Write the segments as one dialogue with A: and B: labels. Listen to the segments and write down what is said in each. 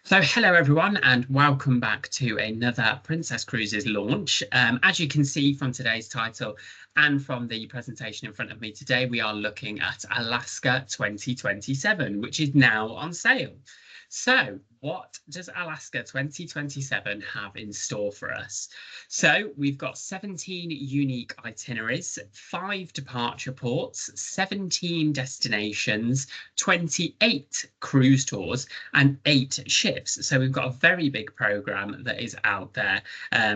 A: So hello everyone and welcome back to another Princess Cruises launch. As you can see from today's title and from the presentation in front of me today, we are looking at Alaska 2027, which is now on sale. So what does Alaska 2027 have in store for us? So we've got 17 unique itineraries, 5 departure ports, 17 destinations, 28 cruise tours, and 8 ships. So we've got a very big program that is out there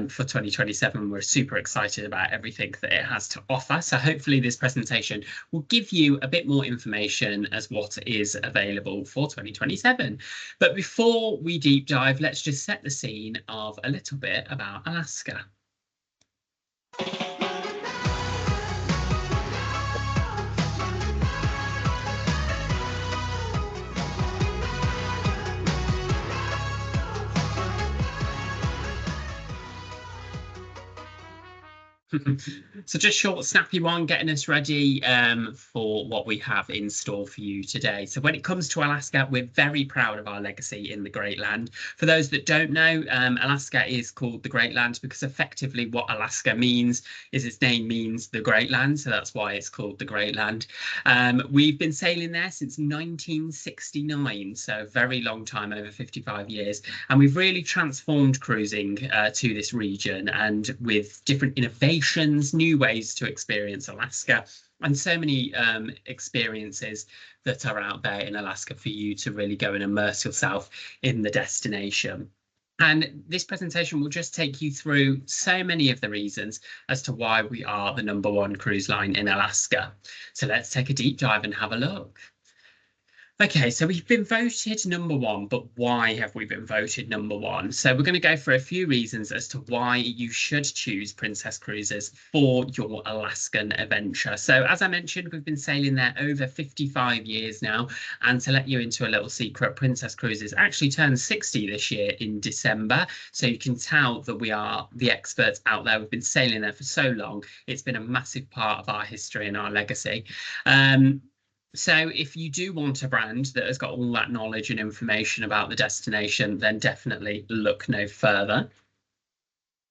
A: for 2027. We're super excited about everything that it has to offer. So hopefully this presentation will give you a bit more information as what is available for 2027. But before we deep dive, let's just set the scene of a little bit about Alaska. So just short, snappy one, getting us ready for what we have in store for you today. So when it comes to Alaska, we're very proud of our legacy in the Great Land. For those that don't know, Alaska is called the Great Land because effectively what Alaska means is its name means the Great Land. So that's why it's called the Great Land. We've been sailing there since 1969, so a very long time, over 55 years. And we've really transformed cruising to this region, and with different innovations, new ways to experience Alaska, and so many experiences that are out there in Alaska for you to really go and immerse yourself in the destination. And this presentation will just take you through so many of the reasons as to why we are the #1 cruise line in Alaska. So let's take a deep dive and have a look. Okay, so we've been voted #1, but why have we been voted #1? So we're going to go for a few reasons as to why you should choose Princess Cruises for your Alaskan adventure. So as I mentioned, we've been sailing there over 55 years now. And to let you into a little secret, Princess Cruises actually turns 60 this year in December. So you can tell that we are the experts out there. We've been sailing there for so long. It's been a massive part of our history and our legacy. So if you do want a brand that has got all that knowledge and information about the destination, then definitely look no further.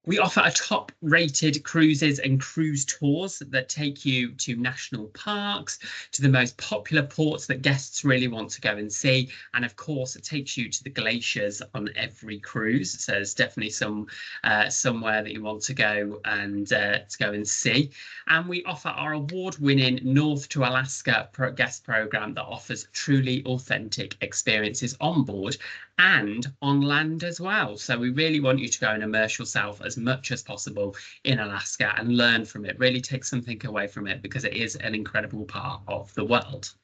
A: We offer a top-rated cruises and cruise tours that take you to national parks, to the most popular ports that guests really want to go and see. And of course, it takes you to the glaciers on every cruise. So there's definitely somewhere that you want to go and see. And we offer our award-winning North to Alaska guest program that offers truly authentic experiences on board and on land as well. So we really want you to go and immerse yourself as much as possible in Alaska and learn from it, really take something away from it, because it is an incredible part of the world.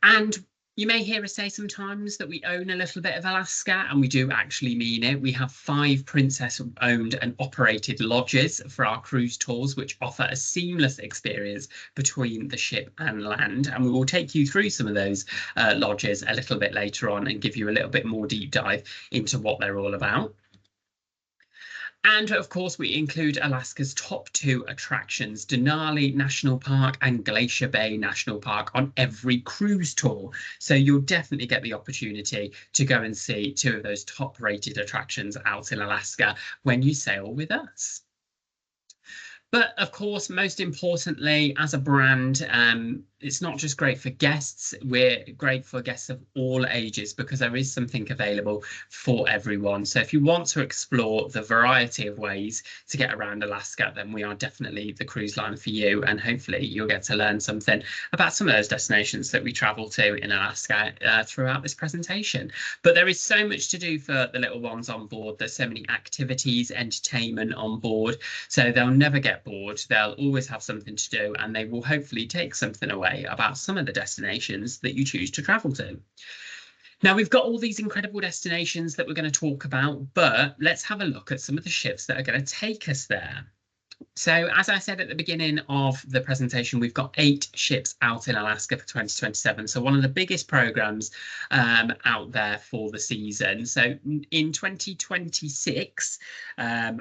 A: And you may hear us say sometimes that we own a little bit of Alaska, and we do actually mean it. We have 5 Princess-owned and operated lodges for our cruise tours, which offer a seamless experience between the ship and land. And we will take you through some of those lodges a little bit later on and give you a little bit more deep dive into what they're all about. And of course, we include Alaska's top 2 attractions, Denali National Park and Glacier Bay National Park, on every cruise tour. So you'll definitely get the opportunity to go and see 2 of those top-rated attractions out in Alaska when you sail with us. But of course, most importantly, as a brand, it's not just great for guests, we're great for guests of all ages, because there is something available for everyone. So if you want to explore the variety of ways to get around Alaska, then we are definitely the cruise line for you. And hopefully you'll get to learn something about some of those destinations that we travel to in Alaska throughout this presentation. But there is so much to do for the little ones on board. There's so many activities, entertainment on board, so they'll never get bored. They'll always have something to do, and they will hopefully take something away about some of the destinations that you choose to travel to. Now, we've got all these incredible destinations that we're going to talk about, but let's have a look at some of the ships that are going to take us there. So as I said at the beginning of the presentation, we've got 8 ships out in Alaska for 2027. So one of the biggest programs out there for the season. So in 2026,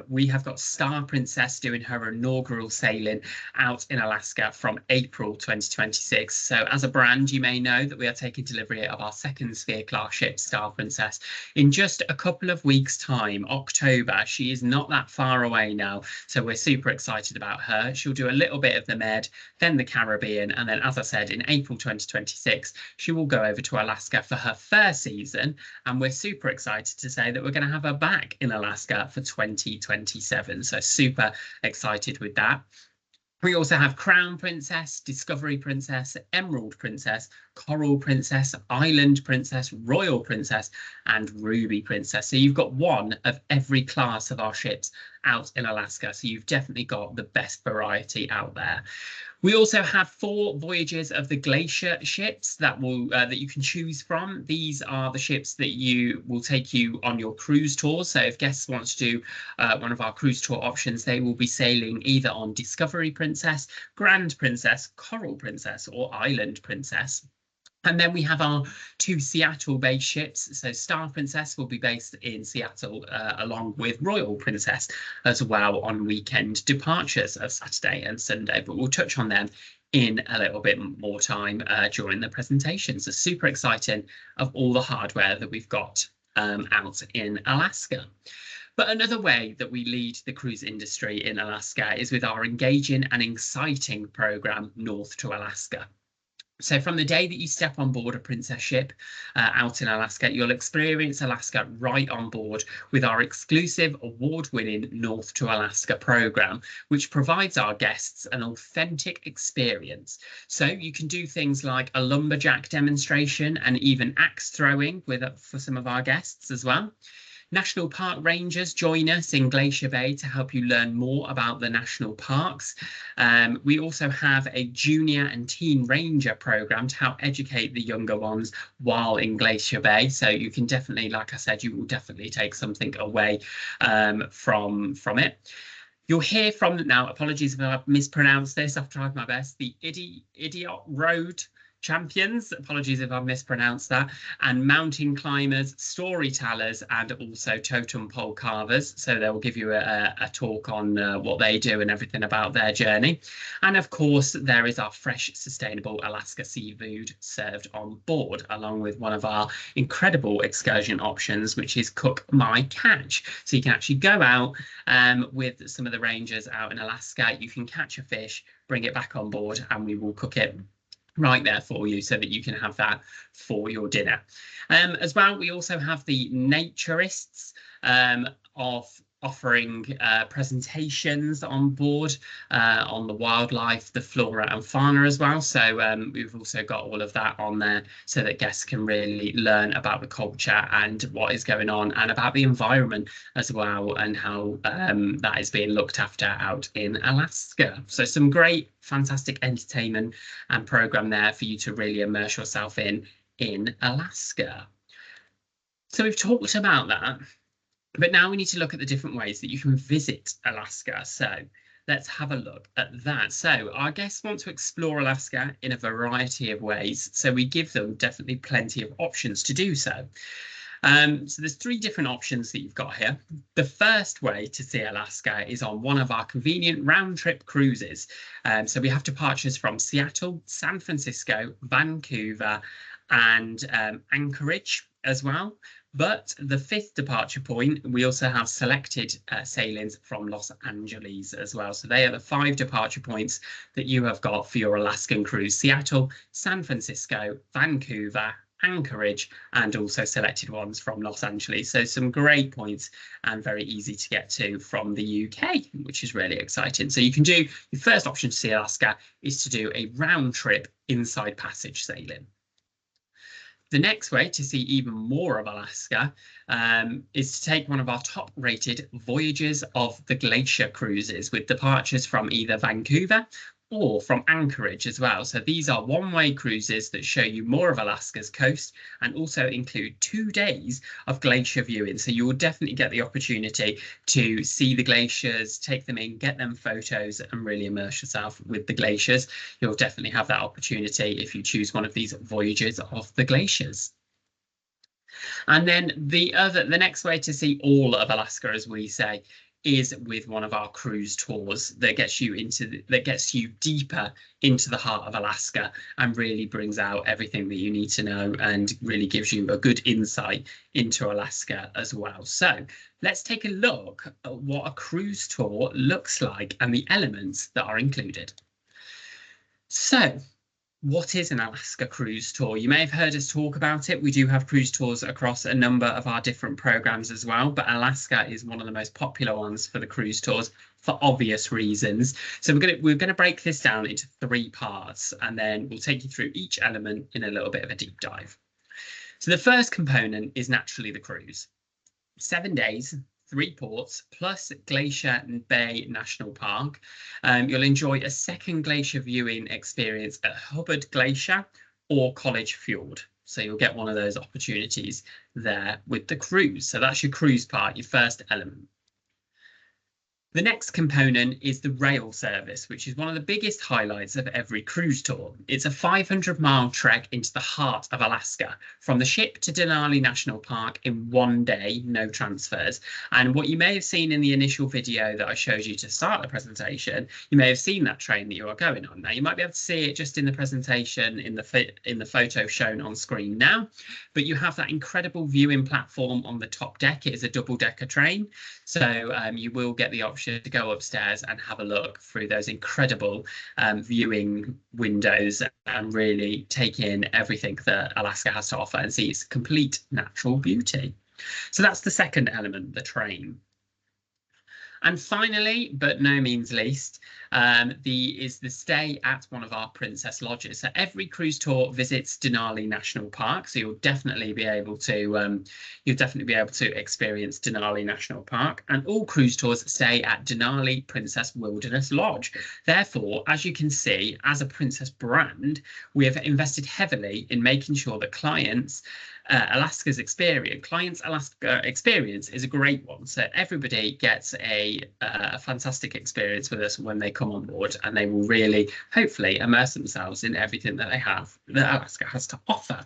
A: we have got Star Princess doing her inaugural sailing out in Alaska from April 2026. So as a brand, you may know that we are taking delivery of our second Sphere class ship, Star Princess, in just a couple of weeks' time, October. She is not that far away now. So we're super excited about her. She'll do a little bit of the Med, then the Caribbean, and then, as I said, in April 2026, she will go over to Alaska for her first season. And we're super excited to say that we're going to have her back in Alaska for 2027. So super excited with that. We also have Crown Princess, Discovery Princess, Emerald Princess, Coral Princess, Island Princess, Royal Princess, and Ruby Princess. So you've got one of every class of our ships out in Alaska. So you've definitely got the best variety out there. We also have 4 voyages of the Glacier ships that you can choose from. These are the ships that will take you on your cruise tours. So if guests want to do one of our cruise tour options, they will be sailing either on Discovery Princess, Grand Princess, Coral Princess, or Island Princess. And then we have our 2 Seattle-based ships. So Star Princess will be based in Seattle, along with Royal Princess as well on weekend departures of Saturday and Sunday. But we'll touch on them in a little bit more time during the presentation. So super exciting of all the hardware that we've got out in Alaska. But another way that we lead the cruise industry in Alaska is with our engaging and exciting program, North to Alaska. So from the day that you step on board a Princess ship out in Alaska, you'll experience Alaska right on board with our exclusive award-winning North to Alaska program, which provides our guests an authentic experience. So you can do things like a lumberjack demonstration and even axe throwing for some of our guests as well. National Park Rangers join us in Glacier Bay to help you learn more about the national parks. We also have a junior and teen ranger program to help educate the younger ones while in Glacier Bay. So you can definitely, like I said, you will definitely take something away from it. You'll hear from, now apologies if I've mispronounced this, I've tried my best, the Idiot Road champions, apologies if I've mispronounced that, and mountain climbers, storytellers, and also totem pole carvers. So they'll give you a talk on what they do and everything about their journey. And of course, there is our fresh, sustainable Alaska seafood served on board, along with one of our incredible excursion options, which is Cook My Catch. So you can actually go out with some of the rangers out in Alaska. You can catch a fish, bring it back on board, and we will cook it right there for you so that you can have that for your dinner. As well, we also have the naturists offering presentations on board on the wildlife, the flora and fauna as well. So we've also got all of that on there so that guests can really learn about the culture and what is going on and about the environment as well, and how that is being looked after out in Alaska. So some great, fantastic entertainment and program there for you to really immerse yourself in Alaska. So we've talked about that. But now we need to look at the different ways that you can visit Alaska. So let's have a look at that. So our guests want to explore Alaska in a variety of ways. So we give them definitely plenty of options to do so. So there's 3 different options that you've got here. The first way to see Alaska is on one of our convenient round trip cruises. So we have departures from Seattle, San Francisco, Vancouver, and Anchorage as well. But the 5th departure point, we also have selected sailings from Los Angeles as well. So they are the 5 departure points that you have got for your Alaskan cruise: Seattle, San Francisco, Vancouver, Anchorage, and also selected ones from Los Angeles. So some great points and very easy to get to from the UK, which is really exciting. So you can do, your first option to see Alaska is to do a round trip inside passage sailing. The next way to see even more of Alaska is to take one of our top rated voyages of the Glacier cruises with departures from either Vancouver, or from Anchorage as well. So these are one-way cruises that show you more of Alaska's coast and also include 2 days of glacier viewing. So you will definitely get the opportunity to see the glaciers, take them in, get them photos and really immerse yourself with the glaciers. You'll definitely have that opportunity if you choose one of these voyages of the glaciers. And then the next way to see all of Alaska, as we say, is with one of our cruise tours that gets you deeper into the heart of Alaska and really brings out everything that you need to know and really gives you a good insight into Alaska as well. So let's take a look at what a cruise tour looks like and the elements that are included. So what is an Alaska cruise tour? You may have heard us talk about it. We do have cruise tours across a number of our different programs as well, but Alaska is one of the most popular ones for the cruise tours for obvious reasons. So we're gonna break this down into 3 parts, and then we'll take you through each element in a little bit of a deep dive. So the first component is naturally the cruise. 7 days, 3 ports, plus Glacier Bay National Park. You'll enjoy a second glacier viewing experience at Hubbard Glacier or College Fjord. So you'll get one of those opportunities there with the cruise. So that's your cruise part, your first element. The next component is the rail service, which is one of the biggest highlights of every cruise tour. It's a 500-mile trek into the heart of Alaska, from the ship to Denali National Park in 1 day, no transfers. And what you may have seen in the initial video that I showed you to start the presentation, you may have seen that train that you are going on. Now, you might be able to see it just in the presentation in the photo shown on screen now, but you have that incredible viewing platform on the top deck. It is a double-decker train, so you will get the option to go upstairs and have a look through those incredible viewing windows and really take in everything that Alaska has to offer and see its complete natural beauty. So that's the second element, the train. And finally, but no means least, is the stay at one of our Princess Lodges. So every cruise tour visits Denali National Park, so you'll definitely be able to experience Denali National Park, and all cruise tours stay at Denali Princess Wilderness Lodge. Therefore, as you can see, as a Princess brand, we have invested heavily in making sure that Alaska experience is a great one. So everybody gets a fantastic experience with us when they come on board, and they will really, hopefully, immerse themselves in everything that Alaska has to offer.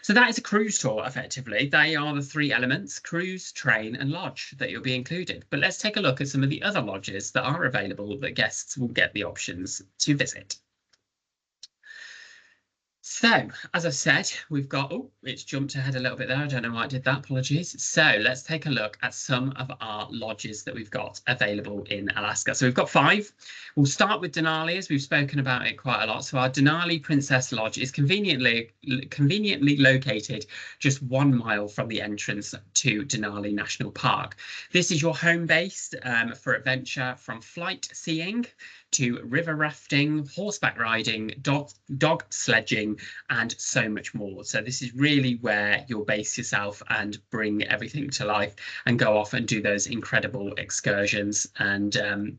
A: So that is a cruise tour, effectively. They are the 3 elements: cruise, train, and lodge that you'll be included. But let's take a look at some of the other lodges that are available that guests will get the options to visit. So, as I said, we've got, oh, it's jumped ahead a little bit there. I don't know why it did that, apologies. So let's take a look at some of our lodges that we've got available in Alaska. So we've got 5. We'll start with Denali, as we've spoken about it quite a lot. So our Denali Princess Lodge is conveniently located just 1 mile from the entrance to Denali National Park. This is your home base for adventure, from flight seeing to river rafting, horseback riding, dog sledging, and so much more. So this is really where you'll base yourself and bring everything to life and go off and do those incredible excursions and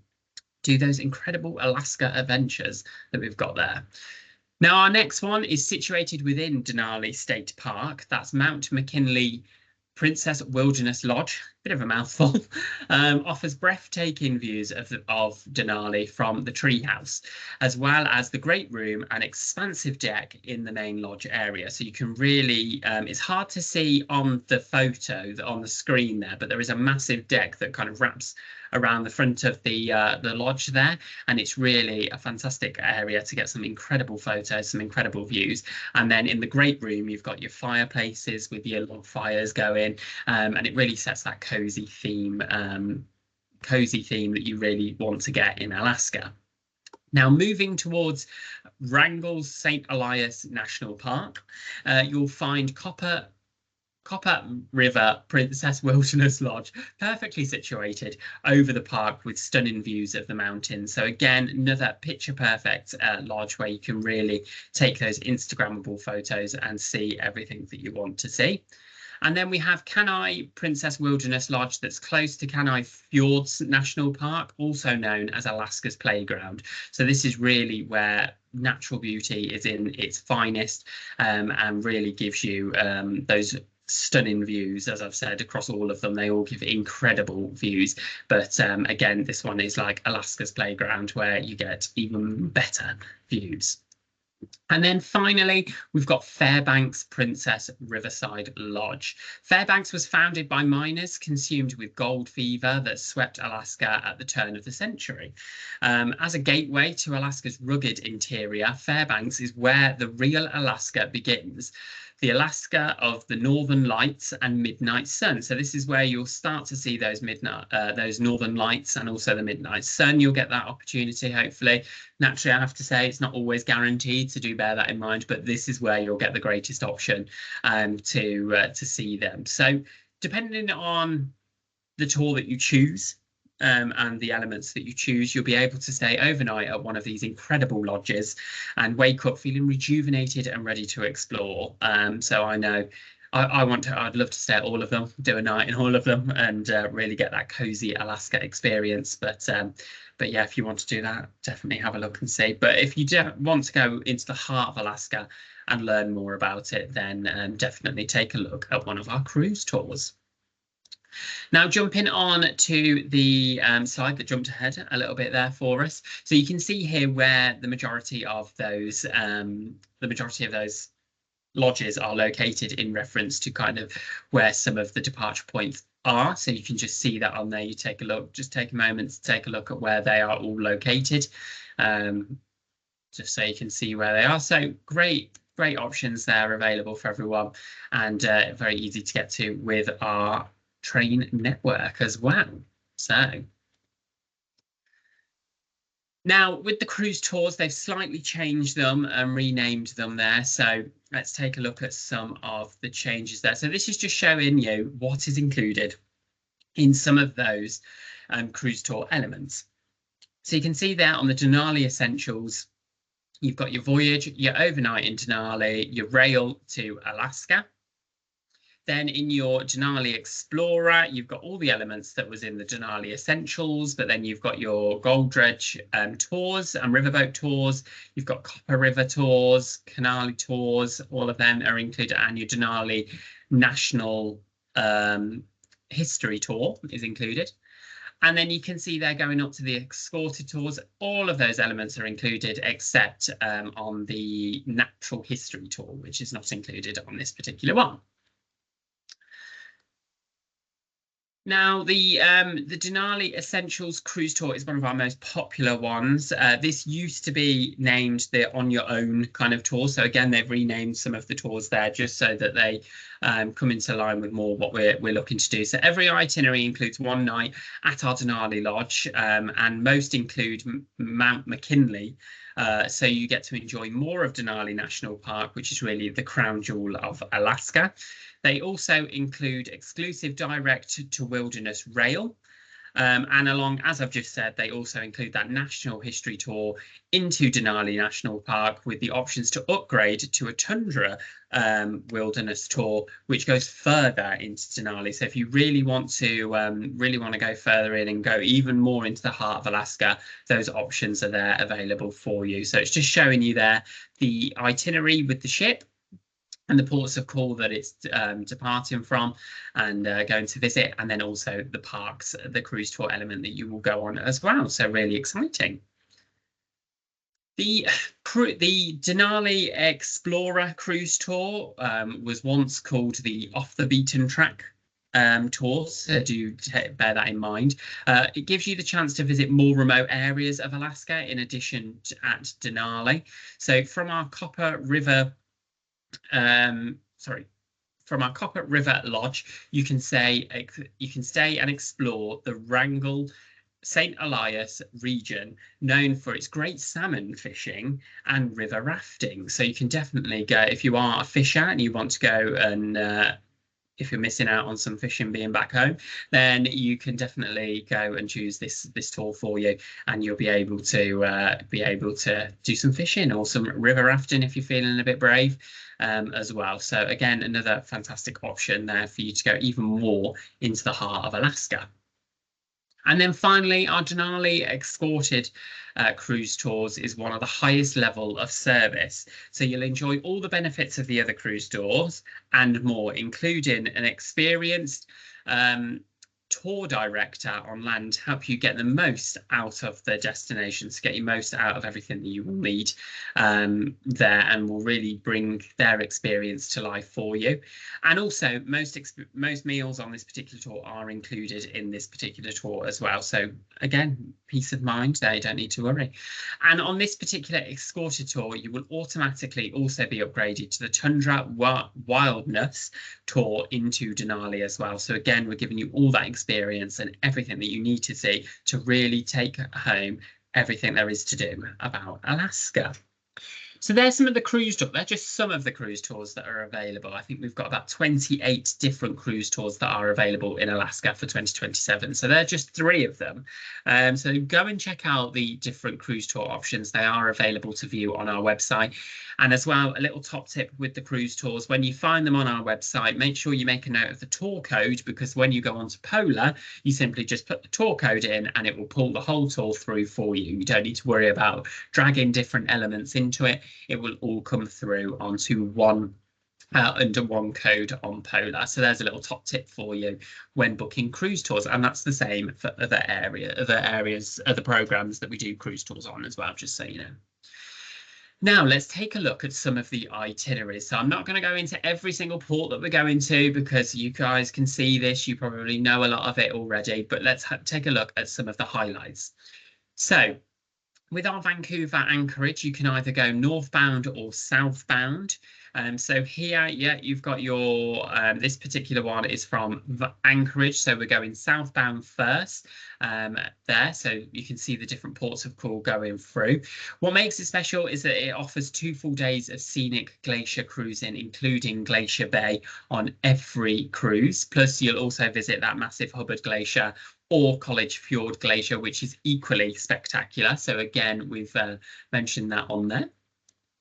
A: do those incredible Alaska adventures that we've got there. Now, our next one is situated within Denali State Park. That's Mount McKinley Princess Wilderness Lodge, bit of a mouthful, offers breathtaking views of Denali from the treehouse, as well as the great room and expansive deck in the main lodge area. So you can really, it's hard to see on the photo on the screen there, but there is a massive deck that kind of wraps around the front of the lodge there, and it's really a fantastic area to get some incredible photos, some incredible views. And then in the great room, you've got your fireplaces with your log fires going, and it really sets that cozy theme that you really want to get in Alaska. Now, moving towards Wrangell's St. Elias National Park, you'll find Copper River Princess Wilderness Lodge, perfectly situated over the park with stunning views of the mountains. So again, another picture perfect lodge where you can really take those Instagrammable photos and see everything that you want to see. And then we have Kenai Princess Wilderness Lodge that's close to Kenai Fjords National Park, also known as Alaska's Playground. So this is really where natural beauty is in its finest, and really gives you those stunning views. As I've said, across all of them, they all give incredible views. But again, this one is like Alaska's Playground, where you get even better views. And then finally, we've got Fairbanks Princess Riverside Lodge. Fairbanks was founded by miners consumed with gold fever that swept Alaska at the turn of the century. As a gateway to Alaska's rugged interior, Fairbanks is where the real Alaska begins. The Alaska of the Northern Lights and Midnight Sun. So this is where you'll start to see those those Northern Lights and also the Midnight Sun. You'll get that opportunity, hopefully. Naturally, I have to say it's not always guaranteed, so do bear that in mind. But this is where you'll get the greatest option to see them. So depending on the tour that you choose, and the elements that you choose, you'll be able to stay overnight at one of these incredible lodges and wake up feeling rejuvenated and ready to explore. So I know I'd love to stay at all of them, do a night in all of them, and really get that cozy Alaska experience. But yeah, if you want to do that, definitely have a look and see. But if you want to go into the heart of Alaska and learn more about it, then definitely take a look at one of our cruise tours. Now, jumping on to the slide that jumped ahead a little bit there for us. So you can see here where the majority of those lodges are located in reference to kind of where some of the departure points are. So you can just see that on there. You take a look, just take a moment to take a look at where they are all located, just so you can see where they are. So great options there available for everyone, and very easy to get to with our train network as well. So now with the cruise tours, they've slightly changed them and renamed them there. So let's take a look at some of the changes there. So this is just showing you what is included in some of those cruise tour elements. So you can see there on the Denali Essentials, you've got your voyage, your overnight in Denali, your rail to Alaska. Then in your Denali Explorer, you've got all the elements that was in the Denali Essentials, but then you've got your Gold Dredge tours and riverboat tours. You've got Copper River tours, Canali tours, all of them are included, and your Denali National History Tour is included. And then you can see they're going up to the escorted tours. All of those elements are included except on the Natural History Tour, which is not included on this particular one. Now, the Denali Essentials Cruise Tour is one of our most popular ones. This used to be named the On Your Own kind of tour. So again, they've renamed some of the tours there just so that they come into line with more what we're looking to do. So every itinerary includes one night at our Denali Lodge, and most include Mount McKinley. So you get to enjoy more of Denali National Park, which is really the crown jewel of Alaska. They also include exclusive direct to wilderness rail. And along, as I've just said, they also include that National History Tour into Denali National Park with the options to upgrade to a Tundra Wilderness Tour, which goes further into Denali. So if you really want to go further in and go even more into the heart of Alaska, those options are there available for you. So it's just showing you there the itinerary with the ship and the ports of call that it's departing from and going to visit, and then also the parks, the cruise tour element that you will go on as well. So really exciting. The Denali Explorer Cruise Tour was once called the Off the Beaten Track tours, so do bear that in mind. It gives you the chance to visit more remote areas of Alaska in addition to at Denali. So from our Copper River Lodge, you can stay and explore the Wrangell St. Elias region, known for its great salmon fishing and river rafting. So you can definitely go, if you are a fisher and you want to go and if you're missing out on some fishing being back home, then you can definitely go and choose this tour for you, and you'll be able to do some fishing or some river rafting if you're feeling a bit brave as well. So again, another fantastic option there for you to go even more into the heart of Alaska. And then finally, our Denali escorted cruise tours is one of the highest level of service. So you'll enjoy all the benefits of the other cruise tours and more, including an experienced tour director on land to help you get the most out of the destination, to get you most out of everything that you will need there, and will really bring their experience to life for you. And also most meals on this particular tour are included in this particular tour as well, so again, peace of mind there, you don't need to worry. And on this particular escorted tour, you will automatically also be upgraded to the Tundra Wilderness tour into Denali as well. So again, we're giving you all that experience and everything that you need to see to really take home everything there is to do about Alaska. So there's some of the cruise tours. They're just some of the cruise tours that are available. I think we've got about 28 different cruise tours that are available in Alaska for 2027. So they're just 3 of them. So go and check out the different cruise tour options. They are available to view on our website. And as well, a little top tip with the cruise tours, when you find them on our website, make sure you make a note of the tour code, because when you go onto Polar, you simply just put the tour code in and it will pull the whole tour through for you. You don't need to worry about dragging different elements into it. It will all come through onto one under one code on Polar. So there's a little top tip for you when booking cruise tours, and that's the same for other areas, other programs that we do cruise tours on as well, just so you know. Now let's take a look at some of the itineraries. So I'm not going to go into every single port that we're going to, because you guys can see this, you probably know a lot of it already, but let's take a look at some of the highlights. So with our Vancouver anchorage, you can either go northbound or southbound. So here, yeah, you've got your, this particular one is from Anchorage. So we're going southbound first there. So you can see the different ports of call going through. What makes it special is that it offers 2 full days of scenic glacier cruising, including Glacier Bay on every cruise. Plus, you'll also visit that massive Hubbard Glacier or College Fjord Glacier, which is equally spectacular. So again, we've mentioned that on there.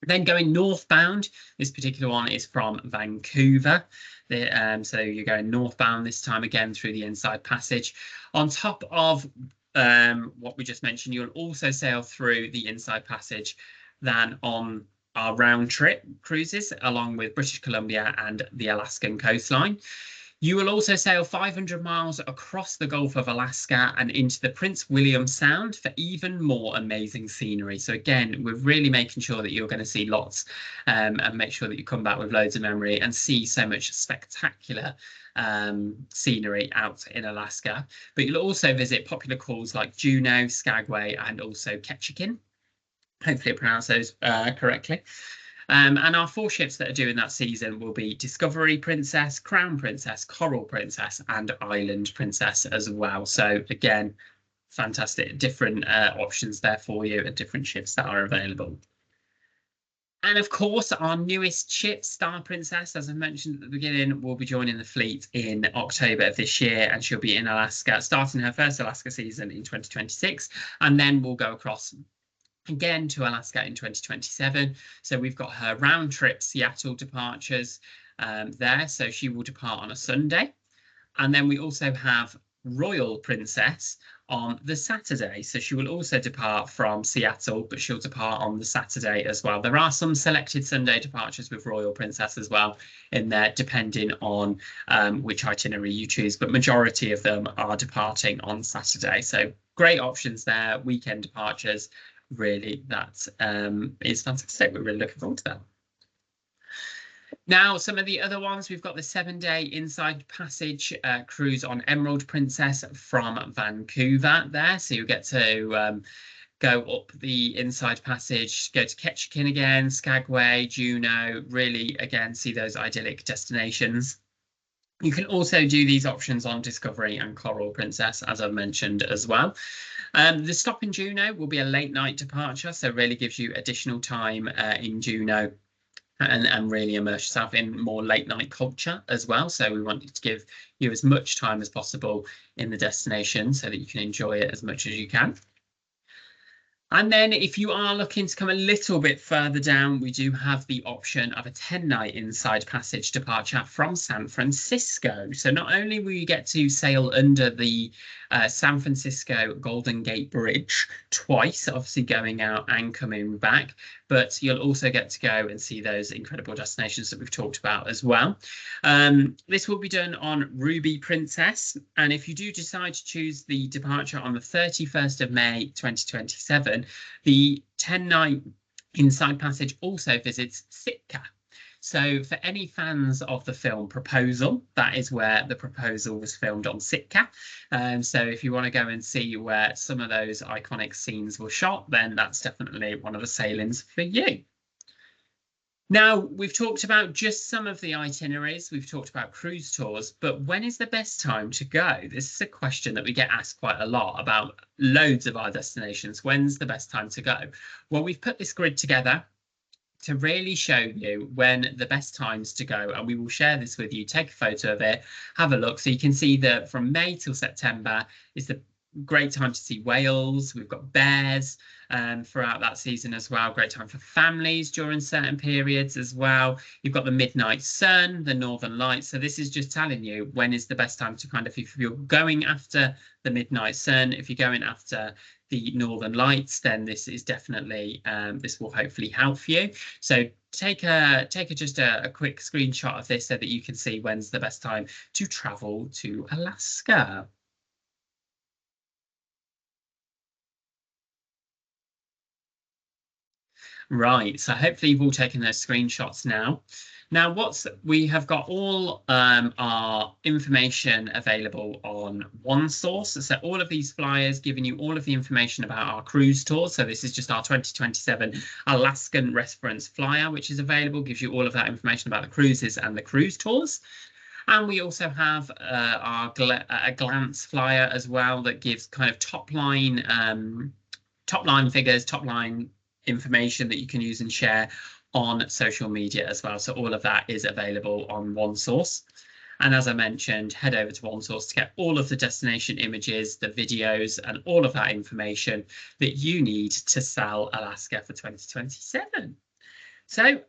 A: Then going northbound, this particular one is from Vancouver. So you're going northbound this time again through the Inside Passage. On top of what we just mentioned, you'll also sail through the Inside Passage then on our round trip cruises along with British Columbia and the Alaskan coastline. You will also sail 500 miles across the Gulf of Alaska and into the Prince William Sound for even more amazing scenery. So again, we're really making sure that you're going to see lots and make sure that you come back with loads of memory and see so much spectacular scenery out in Alaska. But you'll also visit popular calls like Juneau, Skagway, and also Ketchikan. Hopefully I pronounced those correctly. And our 4 ships that are doing that season will be Discovery Princess, Crown Princess, Coral Princess, and Island Princess as well. So again, fantastic, different options there for you and different ships that are available. And of course, our newest ship, Star Princess, as I mentioned at the beginning, will be joining the fleet in October of this year, and she'll be in Alaska, starting her first Alaska season in 2026, and then we'll go across again to Alaska in 2027. So we've got her round trip Seattle departures there. So she will depart on a Sunday. And then we also have Royal Princess on the Saturday. So she will also depart from Seattle, but she'll depart on the Saturday as well. There are some selected Sunday departures with Royal Princess as well in there, depending on which itinerary you choose, but majority of them are departing on Saturday. So great options there, weekend departures. Really, that is fantastic. We're really looking forward to that. Now, some of the other ones, we've got the 7-day Inside Passage cruise on Emerald Princess from Vancouver there. So you get to go up the Inside Passage, go to Ketchikan again, Skagway, Juneau, really, again, see those idyllic destinations. You can also do these options on Discovery and Coral Princess, as I've mentioned as well. The stop in Juneau will be a late night departure, so really gives you additional time in Juneau and really immerse yourself in more late night culture as well. So we want to give you as much time as possible in the destination so that you can enjoy it as much as you can. And then if you are looking to come a little bit further down, we do have the option of a 10-night inside passage departure from San Francisco. So not only will you get to sail under the San Francisco Golden Gate Bridge twice, obviously going out and coming back, but you'll also get to go and see those incredible destinations that we've talked about as well. This will be done on Ruby Princess. And if you do decide to choose the departure on the 31st of May 2027, the 10-night inside passage also visits Sitka. So for any fans of the film Proposal, that is where the proposal was filmed, on Sitka. So if you want to go and see where some of those iconic scenes were shot, then that's definitely one of the sailings for you. Now, we've talked about just some of the itineraries, we've talked about cruise tours, but when is the best time to go? This is a question that we get asked quite a lot about loads of our destinations. When's the best time to go? Well, we've put this grid together to really show you when the best times to go, and we will share this with you. Take a photo of it, have a look, so you can see that from May till September is the great time to see whales. We've got bears throughout that season as well. Great time for families during certain periods as well. You've got the midnight sun, the northern lights. So this is just telling you when is the best time to kind of, if you're going after the midnight sun, if you're going after the northern lights, then this is definitely this will hopefully help you. So take just a quick screenshot of this so that you can see when's the best time to travel to Alaska. Right, so hopefully you've all taken those screenshots now. Now, we have got all our information available on OneSource. So all of these flyers giving you all of the information about our cruise tours. So this is just our 2027 Alaskan reference flyer, which is available, gives you all of that information about the cruises and the cruise tours. And we also have our a glance flyer as well that gives kind of top line figures, top line information that you can use and share on social media as well. So all of that is available on OneSource. And as I mentioned, head over to OneSource to get all of the destination images, the videos, and all of that information that you need to sell Alaska for 2027. So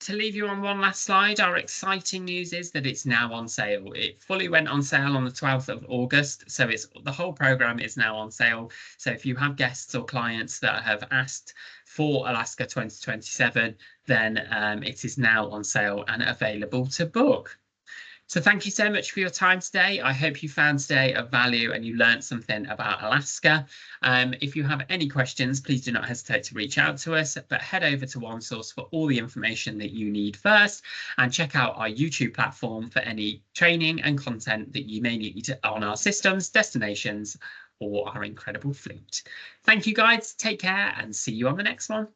A: to leave you on one last slide, our exciting news is that it's now on sale. It fully went on sale on the 12th of August, so the whole program is now on sale. So if you have guests or clients that have asked for Alaska 2027, then it is now on sale and available to book. So thank you so much for your time today. I hope you found today of value and you learned something about Alaska. If you have any questions, please do not hesitate to reach out to us, but head over to OneSource for all the information that you need first, and check out our YouTube platform for any training and content that you may need on our systems, destinations, or our incredible fleet. Thank you guys, take care, and see you on the next one.